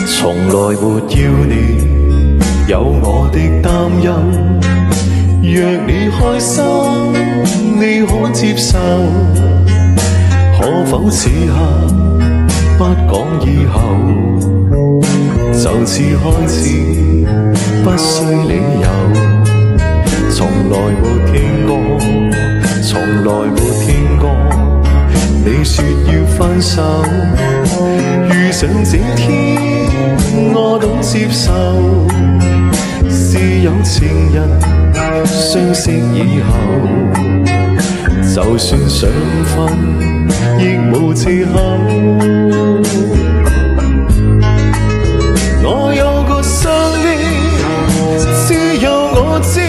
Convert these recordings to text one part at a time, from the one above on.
從來沒要你有我的擔憂。若你開心，你可接受？可否此刻不講以後？就此開始，不需理由。從來沒聽過，從來沒聽過你說要分手。遇上這天，我懂接受。是有情人相識以後，就算想分，亦無藉口。我有個傷悲，只有我知。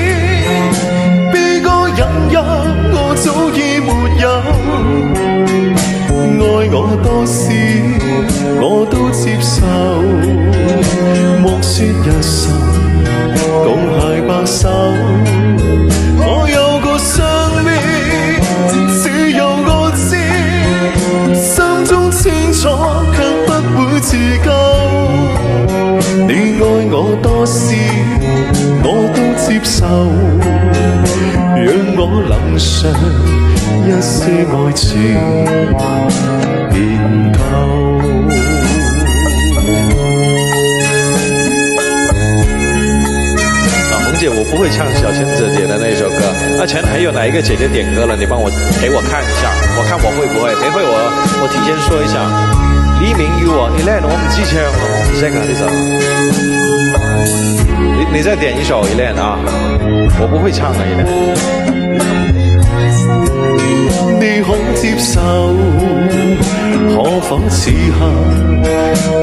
悲歌引誘，我早已沒有。愛我多時，我都接受。莫說一生共偕白首。我有個傷悲，只有我知。心中清楚，卻不會自救。你愛我多時，我都接受。讓我能嘗一些愛情便夠。姐，我不會唱小千子姐的那首歌。阿陳還有哪一個姐姐點歌了？你幫我給我看一下，我看我會不會。等會我提前說一下。黎明與我，你叻，我唔知唱，我唔識啊呢首。你再點一首一練啊，我不會唱啊一練。你可接受？可否此刻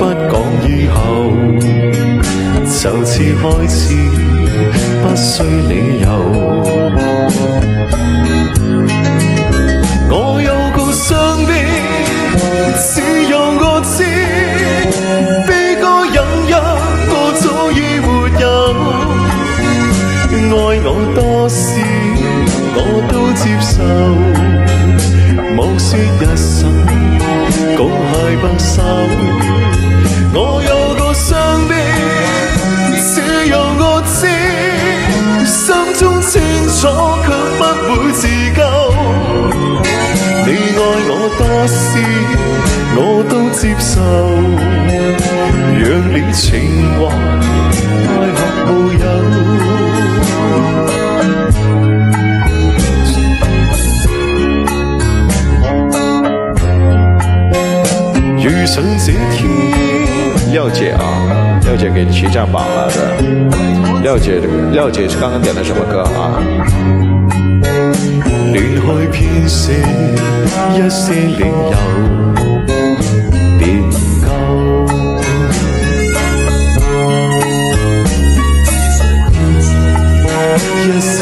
不講以後？就此開始，不需理由。我有個傷悲，只有我知。悲歌引誘，我早已沒有。愛我多時，我都接受。莫說一生共偕白首。我有個傷悲，只有我知。心中清楚，卻不會自救。你愛我多時，我都接受。讓你情懷愛合無有。遇上這天，廖姐啊，廖姐給徐站榜了的。廖姐是剛剛點的什麼歌啊？亂開編寫一些理由，便夠。一些